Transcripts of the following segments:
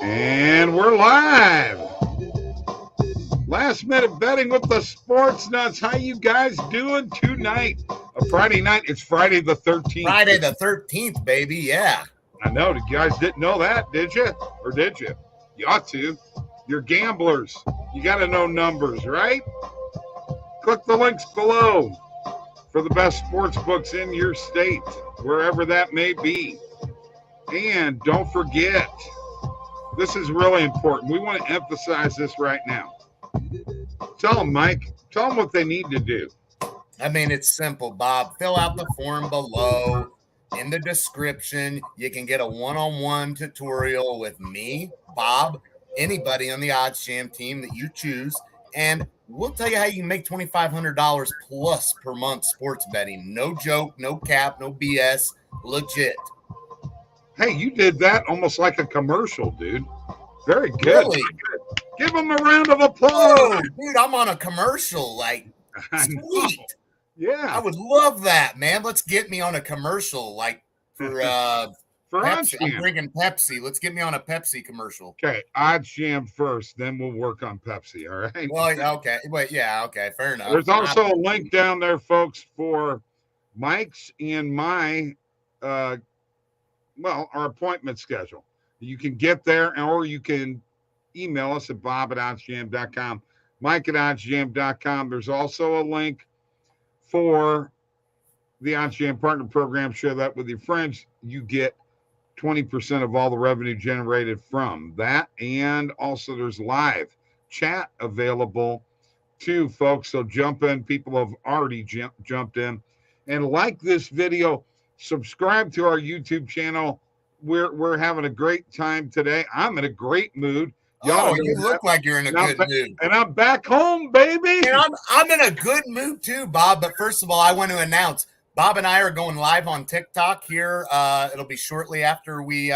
And we're live. Last minute betting with the Sports Nuts. How you guys doing tonight? A Friday night. It's Friday the 13th. Friday the 13th, baby. Yeah. I know. You guys didn't know that, did you? Or did you? You ought to. You're gamblers. You got to know numbers, right? Click the links below for the best sports books in your state, wherever that may be. And don't forget, this is really important. We want to emphasize this right now. Tell them, Mike. Tell them what they need to do. I mean, it's simple, Bob. Fill out the form below. In the description, you can get a one-on-one tutorial with me, Bob, anybody on the OddsJam team that you choose, and we'll tell you how you can make $2,500 plus per month sports betting. No joke, no cap, no BS, legit. Hey, you did that almost like a commercial, dude. Very good. Really? Give them a round of applause. Oh, dude, I'm on a commercial. Like, sweet. Yeah. I would love that, man. Let's get me on a commercial, like for Pepsi. I'm drinking Pepsi. Let's get me on a Pepsi commercial. Okay, OddsJam first, then we'll work on Pepsi, all right? Well, okay. Wait, yeah, okay, fair enough. There's also a link down there, folks, for Mike's and my our appointment schedule. You can get there, or you can email us at bob@oddsjam.com, mike@oddsjam.com. There's also a link for the OddsJam Partner Program. Share that with your friends. You get 20% of all the revenue generated from that. And also there's live chat available too, folks. So jump in. People have already jumped in. And like this video, subscribe to our YouTube channel. We're having a great time today. I'm in a great mood. You look like you're in a good mood. And I'm back home, baby. And I'm in a good mood too, Bob. But first of all, I want to announce Bob and I are going live on TikTok here. It'll be shortly after we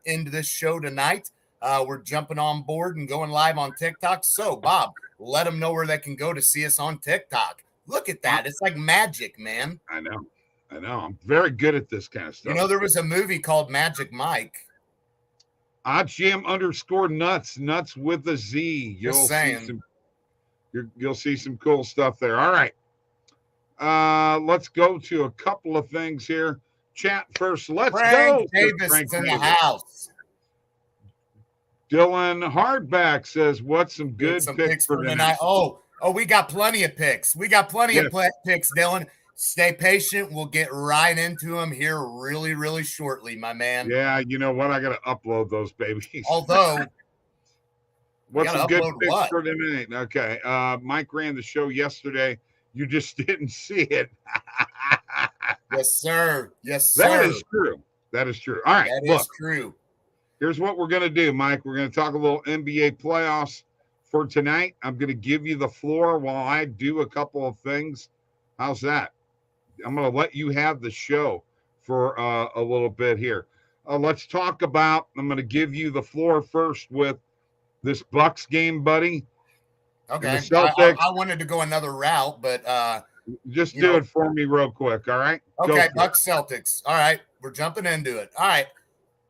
end this show tonight. We're jumping on board and going live on TikTok. So, Bob, let them know where they can go to see us on TikTok. Look at that. It's like magic, man. I know. I'm very good at this kind of stuff. You know, there was a movie called Magic Mike. OddsJam_Nutz, Nutz with a Z. You'll see some cool stuff there. All right. Let's go to a couple of things here. Chat first. Let's go. Davis is in the house. Dylan Hardback says, what's some good picks for tonight? Oh, we got plenty of picks. We got plenty of picks, Dylan. Stay patient. We'll get right into them here really, really shortly, my man. Yeah, you know what? I got to upload those babies. Although, what's some good picks for tonight? Okay. Mike ran the show yesterday. You just didn't see it. Yes, sir. Yes, sir. That is true. All right. That is true. Here's what we're going to do, Mike. We're going to talk a little NBA playoffs for tonight. I'm going to give you the floor while I do a couple of things. How's that? I'm going to let you have the show for a little bit here. Let's talk about, I'm going to give you the floor first with this Bucks game, buddy. Okay. I wanted to go another route, but just do it for me real quick, all right? Okay, Bucks Celtics. All right, we're jumping into it. All right,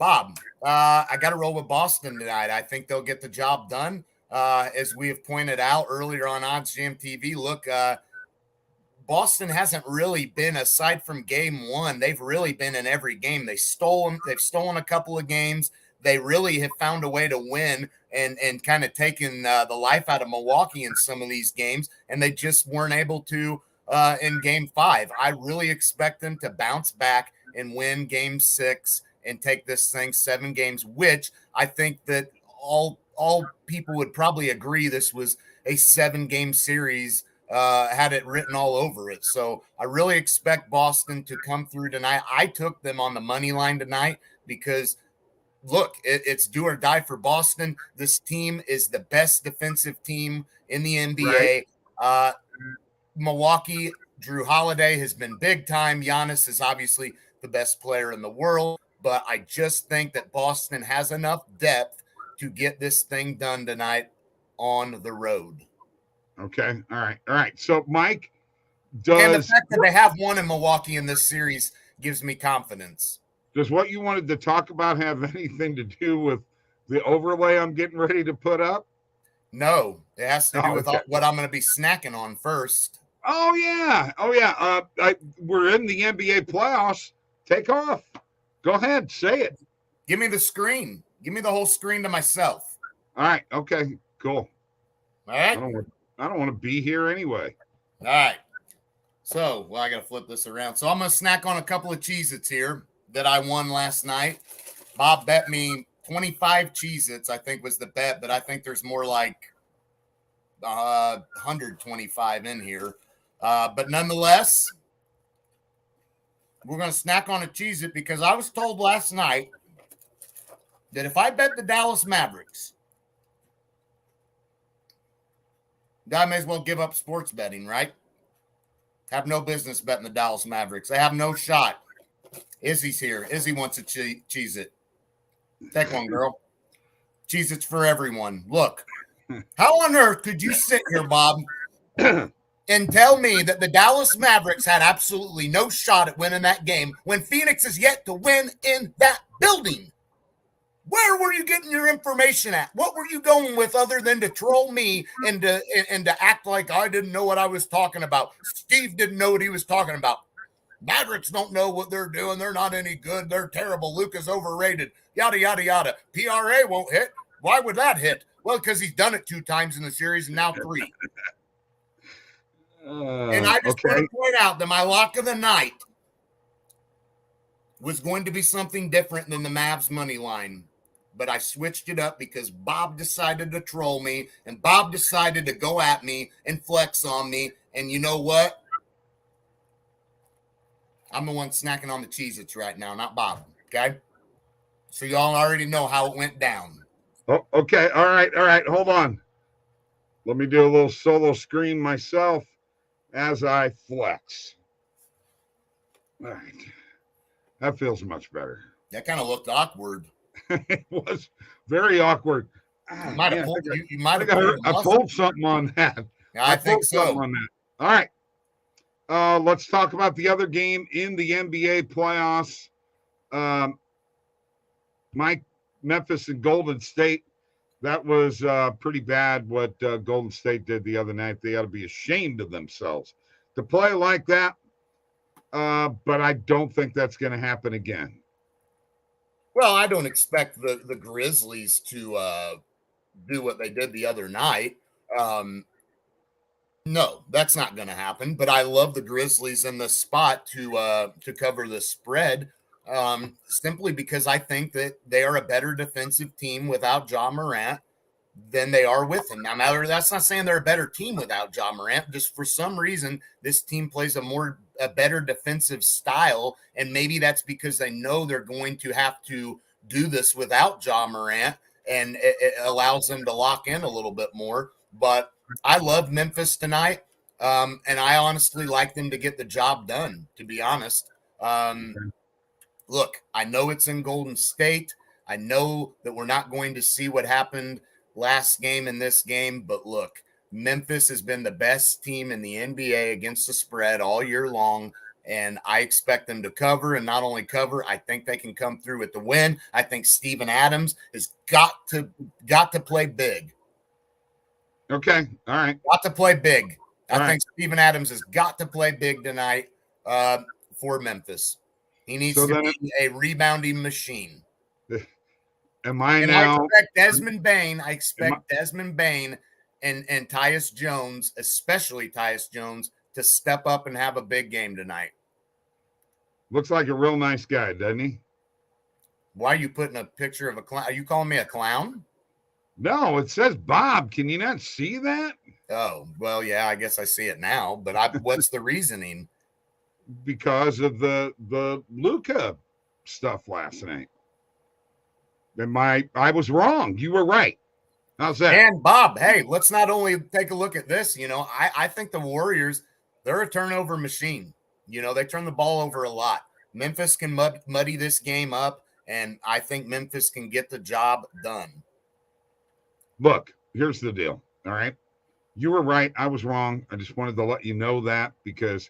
Bob, I got to roll with Boston tonight. I think they'll get the job done. As we have pointed out earlier on OddsJam TV, look, Boston hasn't really been, aside from game one, they've really been in every game. They've stolen a couple of games. They really have found a way to win and kind of taken the life out of Milwaukee in some of these games, and they just weren't able to in game 5. I really expect them to bounce back and win game 6 and take this thing 7 games, which I think that all people would probably agree this was a 7-game series. Had it written all over it. So I really expect Boston to come through tonight. I took them on the money line tonight because, look, it's do or die for Boston. This team is the best defensive team in the NBA. Right. Milwaukee, Drew Holiday has been big time. Giannis is obviously the best player in the world, but I just think that Boston has enough depth to get this thing done tonight on the road. Okay. All right. So, Mike, and the fact that they have won in Milwaukee in this series gives me confidence. Does what you wanted to talk about have anything to do with the overlay I'm getting ready to put up? No, it has to do with okay. what I'm going to be snacking on first. Oh yeah. We're in the NBA playoffs. Take off. Go ahead, say it. Give me the screen. Give me the whole screen to myself. All right. Okay. Cool. All right. I don't want to be here anyway. All right. So, well, I got to flip this around. So I'm going to snack on a couple of Cheez-Its here that I won last night. Bob bet me 25 Cheez-Its, I think was the bet, but I think there's more like 125 in here. But nonetheless, we're going to snack on a Cheez-It because I was told last night that if I bet the Dallas Mavericks, I may as well give up sports betting, right? Have no business betting the Dallas Mavericks. They have no shot. Izzy's here. Izzy wants a Cheez-It. Take one, girl. Cheez-Its for everyone. Look, how on earth could you sit here, Bob, and tell me that the Dallas Mavericks had absolutely no shot at winning that game when Phoenix is yet to win in that building? Where were you getting your information at? What were you going with other than to troll me and to act like I didn't know what I was talking about? Steve didn't know what he was talking about. Mavericks don't know what they're doing. They're not any good. They're terrible. Luka's overrated. Yada, yada, yada. PRA won't hit. Why would that hit? Well, because he's done it 2 times in the series and now 3. And I just want to point out that my lock of the night was going to be something different than the Mavs money line. But I switched it up because Bob decided to troll me and Bob decided to go at me and flex on me. And you know what? I'm the one snacking on the Cheez-Its right now, not Bob. Okay? So y'all already know how it went down. Oh, okay. All right. Hold on. Let me do a little solo screen myself as I flex. All right. That feels much better. That kind of looked awkward. It was very awkward. You might have pulled, I pulled something on that. Yeah, I think so. On that. All right. Let's talk about the other game in the NBA playoffs. Memphis and Golden State. That was pretty bad what Golden State did the other night. They ought to be ashamed of themselves to play like that. But I don't think that's going to happen again. Well, I don't expect the Grizzlies to do what they did the other night. No, that's not going to happen. But I love the Grizzlies in the spot to cover the spread, simply because I think that they are a better defensive team without Ja Morant than they are with him. Now, that's not saying they're a better team without Ja Morant. Just for some reason, this team plays a better defensive style, and maybe that's because they know they're going to have to do this without Ja Morant, and it allows them to lock in a little bit more. But I love Memphis tonight, and I honestly like them to get the job done, to be honest. Look, I know it's in Golden State. I know that we're not going to see what happened last game in this game, but look, Memphis has been the best team in the NBA against the spread all year long, and I expect them to cover, and not only cover, I think they can come through with the win. I think Steven Adams has got to play big. Okay, all right. Got to play big. I think Steven Adams has got to play big tonight for Memphis. He needs to be a rebounding machine. I expect Desmond Bane. Desmond Bane and Tyus Jones, especially Tyus Jones, to step up and have a big game tonight. Looks like a real nice guy, doesn't he? Why are you putting a picture of a clown? Are you calling me a clown? No, it says Bob. Can you not see that? Oh, well, yeah, I guess I see it now. But what's the reasoning? Because of the Luka stuff last night. Then I was wrong. You were right. How's that? And Bob, hey, let's not only take a look at this. I think the Warriors, they're a turnover machine. They turn the ball over a lot. Memphis can muddy this game up, and I think Memphis can get the job done. Look, here's the deal. All right. You were right. I was wrong. I just wanted to let you know that because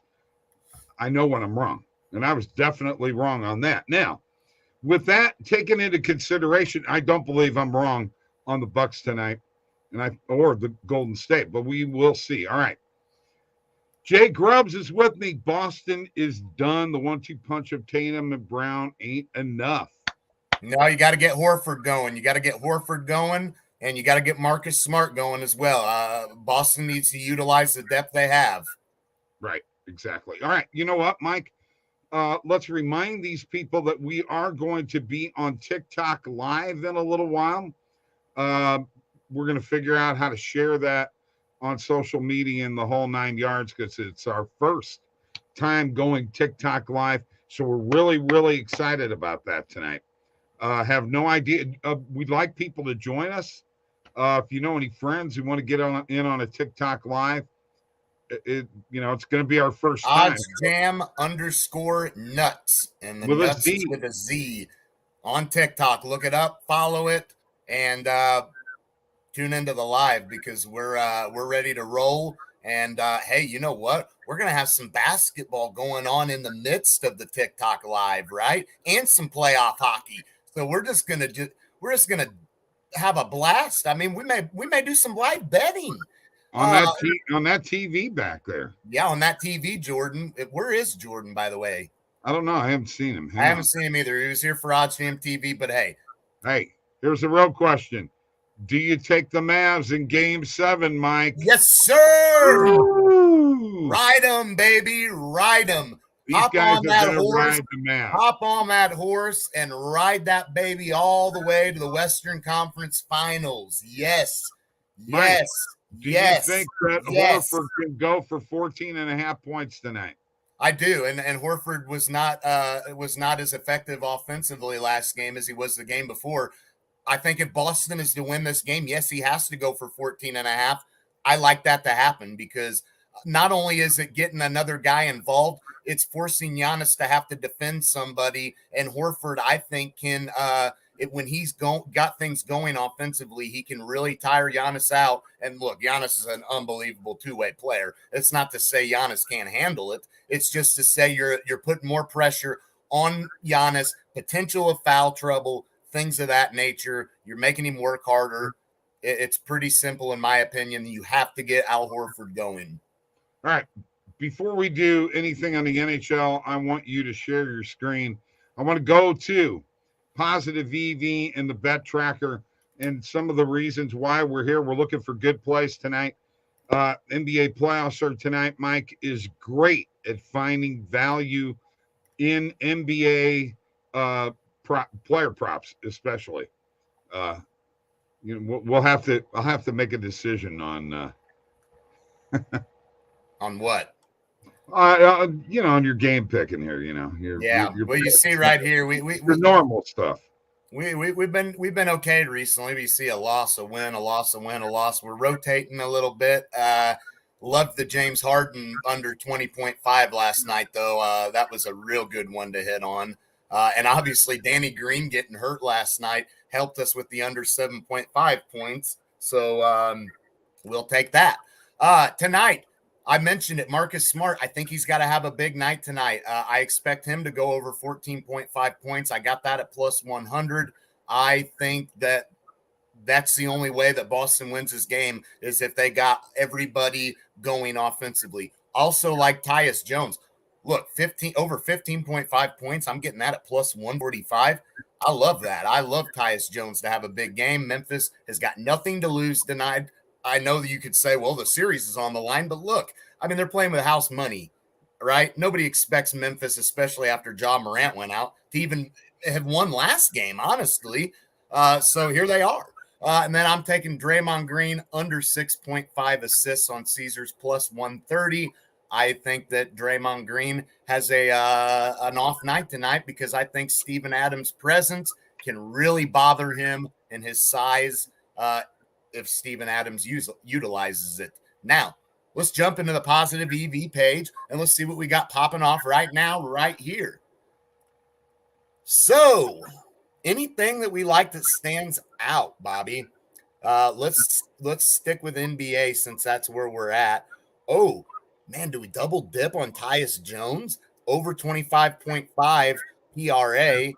I know when I'm wrong. And I was definitely wrong on that. Now, with that taken into consideration, I don't believe I'm wrong on the Bucks tonight, or the Golden State, but we will see. All right. Jay Grubbs is with me. Boston is done. The 1-2 punch of Tatum and Brown ain't enough. No, you got to get Horford going. You got to get Horford going, and you got to get Marcus Smart going as well. Boston needs to utilize the depth they have. Right, exactly. All right, you know what, Mike? Let's remind these people that we are going to be on TikTok live in a little while. We're going to figure out how to share that on social media in the whole 9 yards, because it's our first time going TikTok live. So we're really, really excited about that tonight. Have no idea. We'd like people to join us. If you know any friends who want to get in on a TikTok live, it's going to be our first time. OddsJam _Nutz, and the with Nutz is with a Z on TikTok. Look it up, follow it, and tune into the live, because we're ready to roll. And hey, you know what? We're gonna have some basketball going on in the midst of the TikTok live, right? And some playoff hockey. So we're just gonna have a blast. I mean, we may do some live betting on that TV back there. Yeah, on that TV, Jordan. Where is Jordan, by the way? I don't know. I haven't seen him. I haven't seen him either. He was here for OddsJam TV, but hey, here's the real question: do you take the Mavs in Game 7, Mike? Yes, sir. Ooh. Ride them, baby. Ride them. These guys are going to ride the Mavs. Hop on that horse and ride that baby all the way to the Western Conference Finals. Yes. Mike, yes. Do you think that Horford can go for 14.5 points tonight? I do, and Horford was not as effective offensively last game as he was the game before. I think if Boston is to win this game, yes, he has to go for 14.5. I like that to happen, because not only is it getting another guy involved, it's forcing Giannis to have to defend somebody, and Horford, I think, can when he's got things going offensively, he can really tire Giannis out. And look, Giannis is an unbelievable two-way player. It's not to say Giannis can't handle it. It's just to say you're putting more pressure on Giannis, potential of foul trouble, things of that nature. You're making him work harder. It's pretty simple, in my opinion. You have to get Al Horford going. All right. Before we do anything on the NHL, I want you to share your screen. I want to go to Positive EV and the Bet Tracker and some of the reasons why we're here. We're looking for good plays tonight. NBA playoffs are tonight. Mike is great at finding value in NBA player props, especially. I'll have to make a decision on on what? On your game picking here, your you see right here, we normal stuff. We've been okay recently. We see a loss, a win, a loss, a win, a loss. We're rotating a little bit. Loved the James Harden under 20.5 last night, though. That was a real good one to hit on. And obviously, Danny Green getting hurt last night helped us with the under 7.5 points. So we'll take that. Tonight, I mentioned it, Marcus Smart. I think he's got to have a big night tonight. I expect him to go over 14.5 points. I got that at plus 100. I think that's the only way that Boston wins this game, is if they got everybody going offensively. Also, like Tyus Jones. Look, over 15.5 points. I'm getting that at plus 145. I love that. I love Tyus Jones to have a big game. Memphis has got nothing to lose tonight. I know that you could say, well, the series is on the line, but look, I mean, they're playing with house money, right? Nobody expects Memphis, especially after Ja Morant went out, to even have won last game, honestly. So here they are. And then I'm taking Draymond Green under 6.5 assists on Caesars plus 130. I think that Draymond Green has an off night tonight, because I think Steven Adams' presence can really bother him and his size if Steven Adams utilizes it. Now, let's jump into the Positive EV page and let's see what we got popping off right now, right here. So, anything that we like that stands out, Bobby? Let's stick with NBA, since that's where we're at. Oh, man, do we double dip on Tyus Jones? Over 25.5 PRA.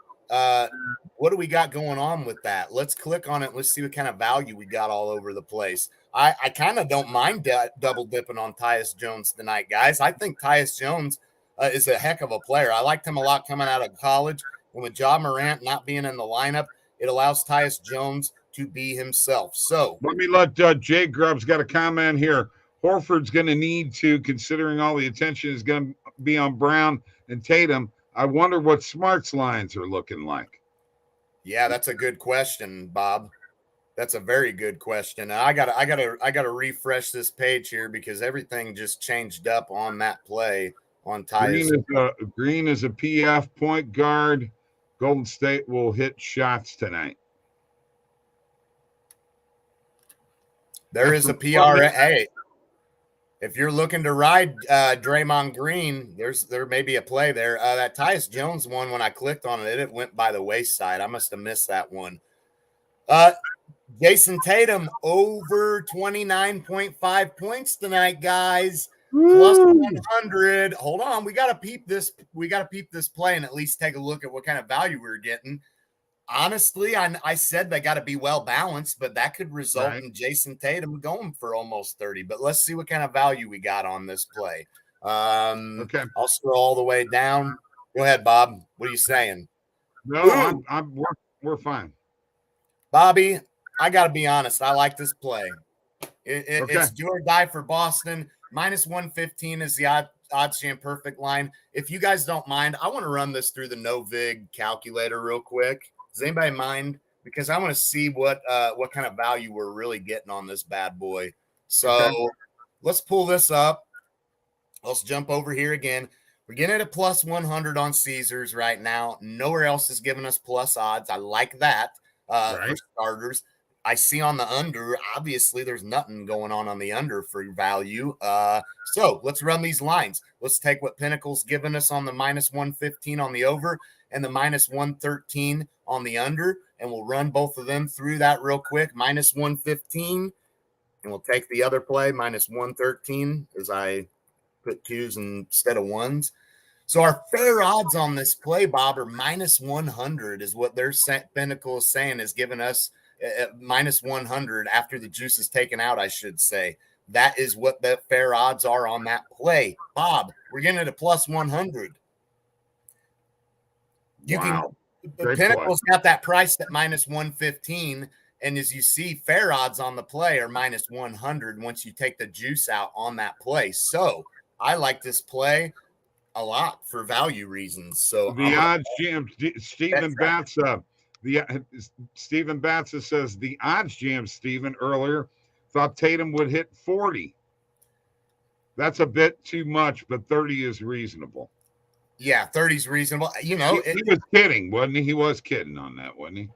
What do we got going on with that? Let's click on it. Let's see what kind of value we got all over the place. I kind of don't mind double dipping on Tyus Jones tonight, guys. I think Tyus Jones is a heck of a player. I liked him a lot coming out of college. And with Ja Morant not being in the lineup, it allows Tyus Jones to be himself. So let me let Jay Grubb's got a comment here. Horford's going to need to, considering all the attention is going to be on Brown and Tatum. I wonder what Smart's lines are looking like. Yeah, that's a good question, Bob. That's a very good question. I gotta refresh this page here because everything just changed up on that play on Tyus. Green is a PF point guard. Golden State will hit shots tonight. There is a PRA. Hey, if you're looking to ride Draymond Green, there may be a play there. That Tyus Jones one, when I clicked on it, it went by the wayside. I must have missed that one. Jason Tatum over 29.5 points tonight, guys. Plus 100. Hold on, we gotta peep this. We gotta peep this play and at least take a look at what kind of value we're getting. Honestly, I said they got to be well balanced, but that could result in Jason Tatum going for almost 30. But let's see what kind of value we got on this play. Okay, I'll scroll all the way down. Go ahead, Bob. What are you saying? No, we're fine. Bobby, I got to be honest. I like this play. It's do or die for Boston. Minus 115 is the OddsJam perfect line. If you guys don't mind, I want to run this through the no-vig calculator real quick. Does anybody mind? Because I want to see what kind of value we're really getting on this bad boy. So let's pull this up. Let's jump over here again. We're getting it at plus 100 on Caesars right now. Nowhere else is giving us plus odds. I like that for starters. I see on the under, obviously there's nothing going on the under for value. So let's run these lines. Let's take what Pinnacle's given us on the minus 115 on the over and the minus 113 on the under, and we'll run both of them through that real quick. Minus 115, and we'll take the other play, minus 113, as I put twos instead of ones. So our fair odds on this play, Bob, are minus 100 is what their Pinnacle is saying, is giving us minus 100 after the juice is taken out, I should say. That is what the fair odds are on that play. Bob, we're getting it at plus 100. Pinnacle's got that priced at minus 115, and as you see, fair odds on the play are minus 100 once you take the juice out on that play. So I like this play a lot for value reasons. So the OddsJam, Stephen Batza. Stephen Batza says the OddsJam, Stephen, earlier thought Tatum would hit 40. That's a bit too much, but 30 is reasonable. Yeah, 30 is reasonable. You know, he was kidding, wasn't he? He was kidding on that, wasn't he?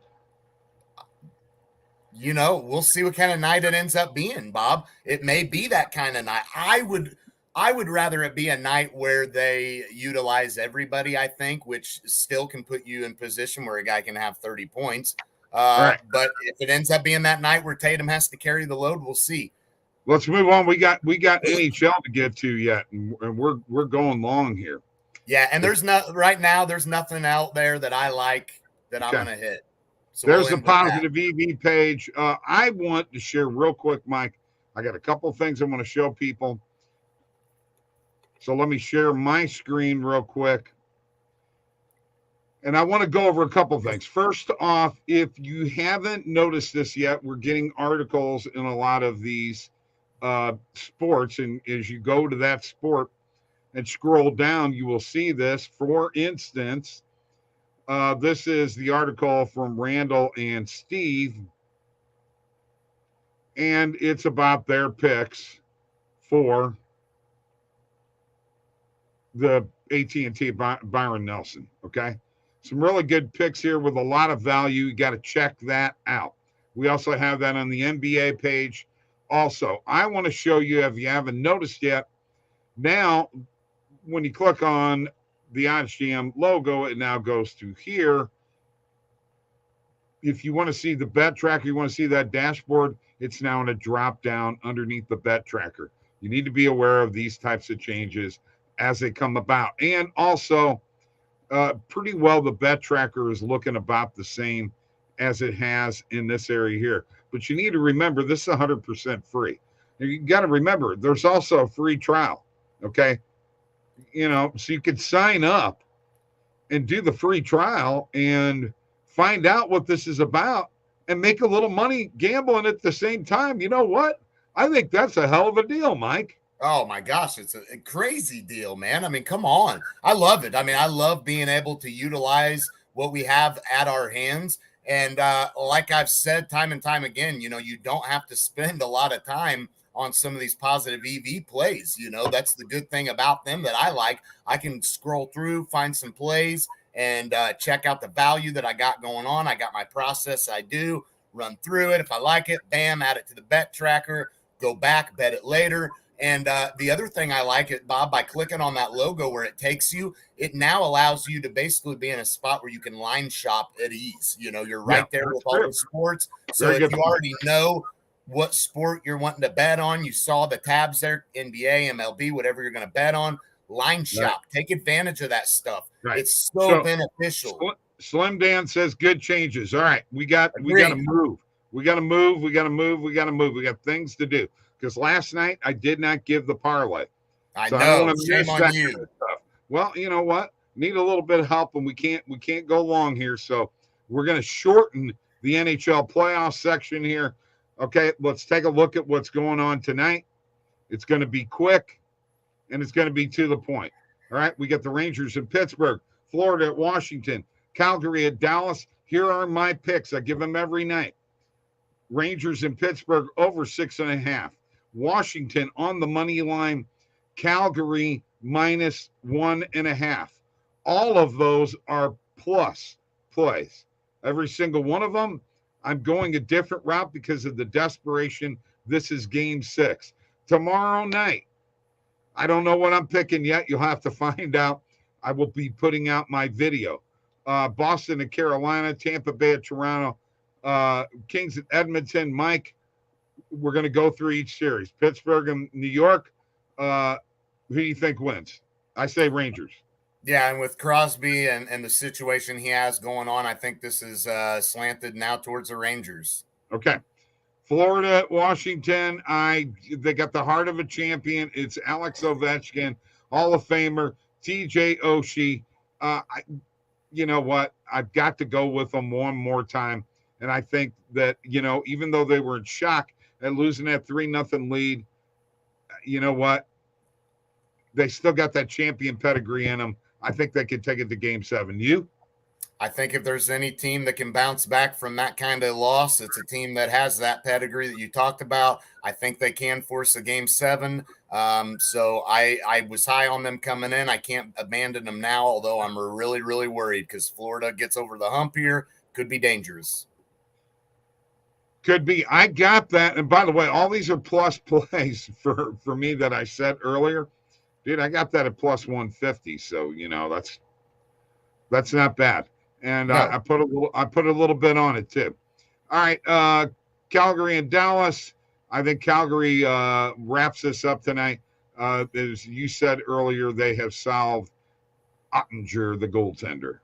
You know, we'll see what kind of night it ends up being, Bob. It may be that kind of night. I would rather it be a night where they utilize everybody, I think, which still can put you in position where a guy can have 30 points. But if it ends up being that night where Tatum has to carry the load, we'll see. Let's move on. We got NHL to get to yet, and we're going long here. Yeah, and there's nothing out there that I like that I'm going to hit. So there's a positive EV page. I want to share real quick, Mike. I got a couple of things I want to show people. So let me share my screen real quick. And I want to go over a couple of things. First off, if you haven't noticed this yet, we're getting articles in a lot of these sports. And as you go to that sport and scroll down, you will see this. For instance, this is the article from Randall and Steve. And it's about their picks for the AT&T Byron Nelson. Okay. Some really good picks here with a lot of value. You got to check that out. We also have that on the NBA page. Also, I want to show you, if you haven't noticed yet, now when you click on the OddsJam logo, it now goes to here. If you want to see the bet tracker, you want to see that dashboard, it's now in a drop down underneath the bet tracker. You need to be aware of these types of changes as they come about. And also, pretty well the bet tracker is looking about the same as it has in this area here. But you need to remember this is 100% free. You got to remember there's also a free trial. Okay. So you could sign up and do the free trial and find out what this is about and make a little money gambling at the same time. You know what? I think that's a hell of a deal, Mike. Oh my gosh, it's a crazy deal, man. I mean, come on. I love it. I mean, I love being able to utilize what we have at our hands. And like I've said time and time again, you don't have to spend a lot of time on some of these positive EV plays. That's the good thing about them that I like. I can scroll through, find some plays, and check out the value that I got going on. I got my process I do, run through it. If I like it, bam, add it to the bet tracker, go back, bet it later. And the other thing I like it, Bob, by clicking on that logo where it takes you, it now allows you to basically be in a spot where you can line shop at ease. You're right there with all the sports. So if you already know what sport you're wanting to bet on, you saw the tabs there, NBA, MLB, whatever you're going to bet on, line shop. Take advantage of that stuff. Right. It's so beneficial. Slim Dan says good changes. All right, we got to move. We got things to do. Because last night I did not give the parlay. I know. Shame on you. Stuff. Well, you know what? Need a little bit of help, and we can't go long here. So we're going to shorten the NHL playoff section here. Okay, let's take a look at what's going on tonight. It's going to be quick, and it's going to be to the point. All right, we got the Rangers in Pittsburgh, Florida at Washington, Calgary at Dallas. Here are my picks. I give them every night. Rangers in Pittsburgh over 6.5. Washington on the money line, Calgary minus 1.5. All of those are plus plays. Every single one of them, I'm going a different route because of the desperation. This is game 6. Tomorrow night, I don't know what I'm picking yet. You'll have to find out. I will be putting out my video. Boston and Carolina, Tampa Bay at Toronto, Kings at Edmonton. Mike, we're going to go through each series. Pittsburgh and New York. Who do you think wins? I say Rangers. Yeah, and with Crosby and the situation he has going on, I think this is slanted now towards the Rangers. Okay. Florida, Washington. They got the heart of a champion. It's Alex Ovechkin, Hall of Famer, TJ Oshie. You know what? I've got to go with them one more time. And I think that, even though they were in shock at losing that 3-0 lead, you know what? They still got that champion pedigree in them. I think they could take it to game 7. You? I think if there's any team that can bounce back from that kind of loss, it's a team that has that pedigree that you talked about. I think they can force a game 7. So I was high on them coming in. I can't abandon them now, although I'm really, really worried because Florida gets over the hump here. Could be dangerous. Could be. I got that. And by the way, all these are plus plays for me that I said earlier. Dude, I got that at plus 150. So, that's not bad. And no. I put a little bit on it too. All right. Calgary and Dallas. I think Calgary wraps this up tonight. As you said earlier, they have solved Ottinger, the goaltender.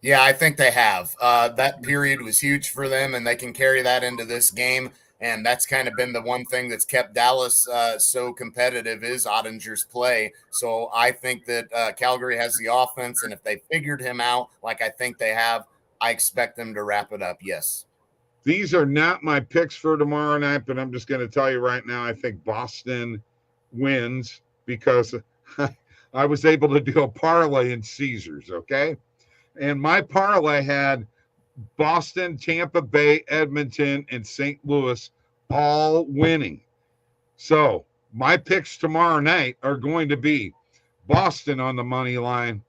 Yeah, I think they have. That period was huge for them, and they can carry that into this game. And that's kind of been the one thing that's kept Dallas so competitive is Ottinger's play. So I think that Calgary has the offense, and if they figured him out like I think they have, I expect them to wrap it up, yes. These are not my picks for tomorrow night, but I'm just going to tell you right now, I think Boston wins because I was able to do a parlay in Caesars, okay? And my parlay had Boston, Tampa Bay, Edmonton, and St. Louis all winning. So my picks tomorrow night are going to be Boston on the money line,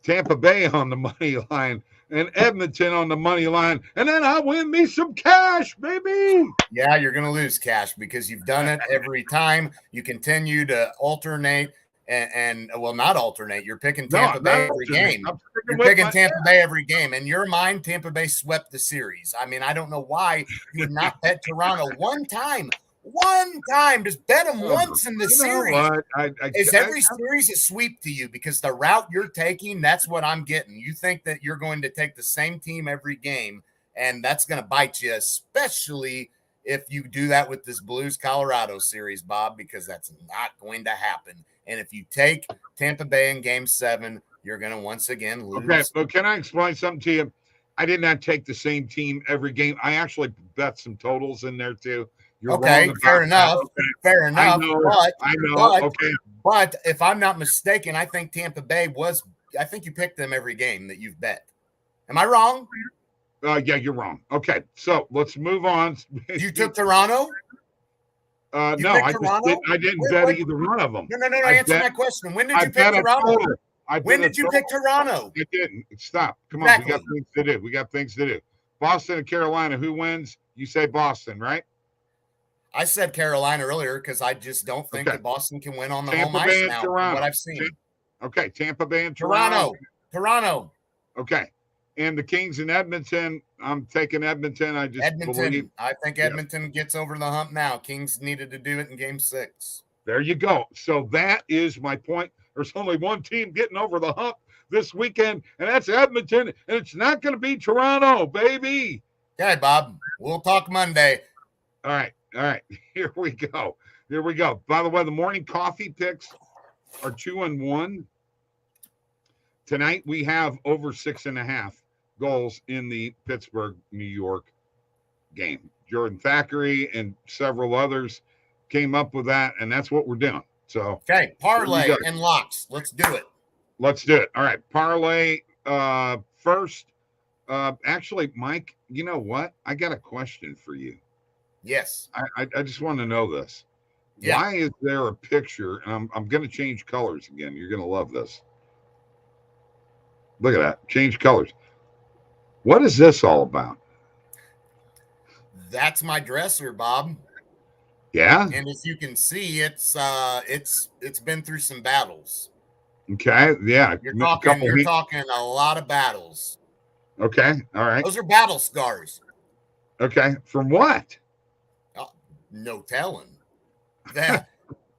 Tampa Bay on the money line, and Edmonton on the money line. And then I'll win me some cash, baby. Yeah, you're going to lose cash because you've done it every time. You continue to alternate. And well, not alternate. You're picking Tampa Bay every game. You're picking Tampa Bay every game. In your mind, Tampa Bay swept the series. I mean, I don't know why you would not bet Toronto one time One time. Just bet them once in the series. What? Is every series a sweep to you? Because the route you're taking, that's what I'm getting. You think that you're going to take the same team every game, and that's going to bite you, especially if you do that with this Blues-Colorado series, Bob, because that's not going to happen. And if you take Tampa Bay in Game 7, you're going to once again lose. Okay, but can I explain something to you? I did not take the same team every game. I actually bet some totals in there too. You're okay, fair enough. Okay. Fair enough. I know. Okay. But if I'm not mistaken, I think Tampa Bay I think you picked them every game that you've bet. Am I wrong? Yeah, you're wrong. Okay, so let's move on. You took Toronto? No, I didn't bet either one of them. No. Answer my question. When did you pick Toronto? When did you pick Toronto? I didn't. Stop. Come on. We got things to do. Boston and Carolina. Who wins? You say Boston, right? I said Carolina earlier because I just don't think that Boston can win on the Tampa home Bay ice now. Toronto. What I've seen. Okay, Tampa Bay and Toronto. Toronto. Okay, and the Kings in Edmonton. I'm taking Edmonton. I think Edmonton gets over the hump now. Kings needed to do it in Game 6. There you go. So that is my point. There's only one team getting over the hump this weekend, and that's Edmonton, and it's not going to be Toronto, baby. Okay, Bob. We'll talk Monday. All right. Here we go. By the way, the morning coffee picks are 2-1. Tonight we have over 6.5 goals in the Pittsburgh, New York game. Jordan Thackeray and several others came up with that, and that's what we're doing. So okay, parlay and locks. Let's do it. All right, parlay first. Actually, Mike, you know what? I got a question for you. Yes. I just want to know this. Yeah. Why is there a picture? And I'm going to change colors again. You're going to love this. Look at that. Change colors. What is this all about? That's my dresser, Bob. Yeah. And as you can see, it's been through some battles. Okay. Yeah. You're talking a lot of battles. Okay. All right. Those are battle scars. Okay. From what? No telling. That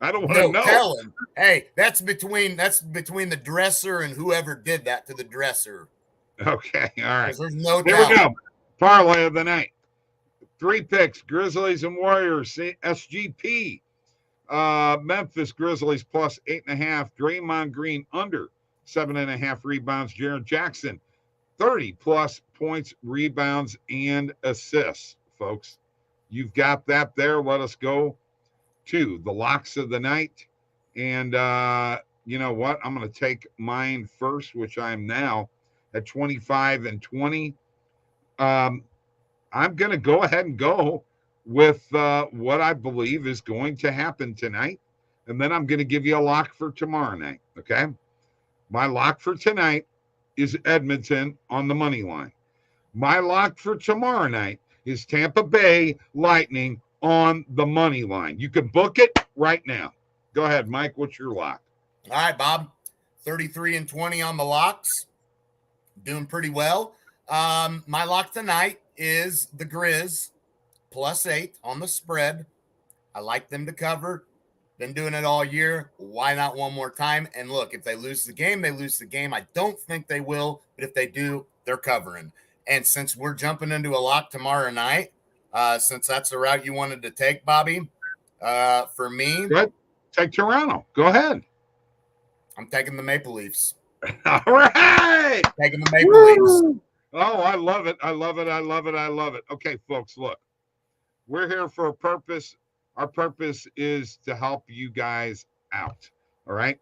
I don't want to know. Telling. Hey, that's between the dresser and whoever did that to the dresser. Okay. All right. There's no There telling. we go. Parlay of the night. 3 picks: Grizzlies and Warriors. SGP. Memphis Grizzlies plus 8.5. Draymond Green under 7.5 rebounds. Jaren Jackson 30+ points, rebounds, and assists. Folks, you've got that there. Let us go to the locks of the night. And you know what? I'm going to take mine first, which I am now at 25-20. I'm going to go ahead and go with what I believe is going to happen tonight. And then I'm going to give you a lock for tomorrow night. Okay. My lock for tonight is Edmonton on the money line. My lock for tomorrow night is Tampa Bay Lightning on the money line. You can book it right now. Go ahead, Mike. What's your lock? All right, Bob. 33-20 on the locks. Doing pretty well. My lock tonight is the Grizz plus 8 on the spread. I like them to cover. Been doing it all year. Why not one more time? And look, if they lose the game, they lose the game. I don't think they will, but if they do, they're covering. And since we're jumping into a lock tomorrow night, since that's the route you wanted to take, Bobby, for me, good. Take Toronto. Go ahead. I'm taking the Maple Leafs. All right. Taking the Maple Leafs. Oh, I love it. Okay, folks, look. We're here for a purpose. Our purpose is to help you guys out. All right?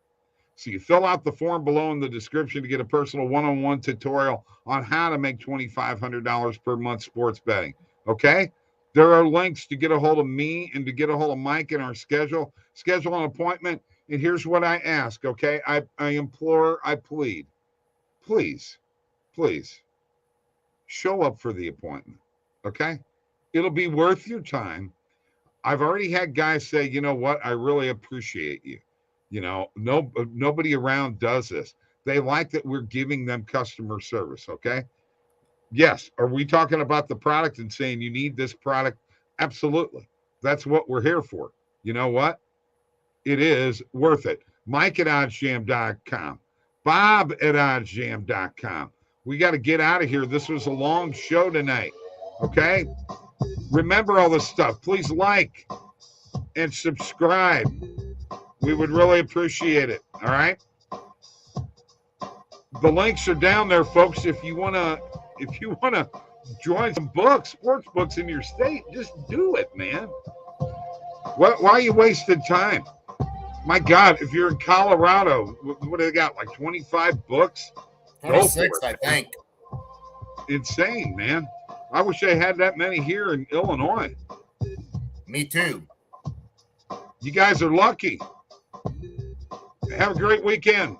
So you fill out the form below in the description to get a personal one-on-one tutorial on how to make $2,500 per month sports betting. Okay? There are links to get a hold of me and to get a hold of Mike in our schedule. Schedule an appointment. And here's what I ask, okay? I implore, I plead. Please, show up for the appointment, okay? It'll be worth your time. I've already had guys say, you know what? I really appreciate you. You know, nobody around does this. They like that we're giving them customer service, okay? Yes. Are we talking about the product and saying you need this product? Absolutely. That's what we're here for. You know what? It is worth it. Mike at OddsJam.com. Bob at OddsJam.com. We got to get out of here. This was a long show tonight. Okay? Remember all this stuff. Please like and subscribe. We would really appreciate it. All right? The links are down there, folks. If you wanna join some books, sports books in your state, just do it, man. Why are you wasting time? My God, if you're in Colorado, what do they got? Like 25 books? 26, I think. Insane, man. I wish I had that many here in Illinois. Me too. You guys are lucky. Have a great weekend.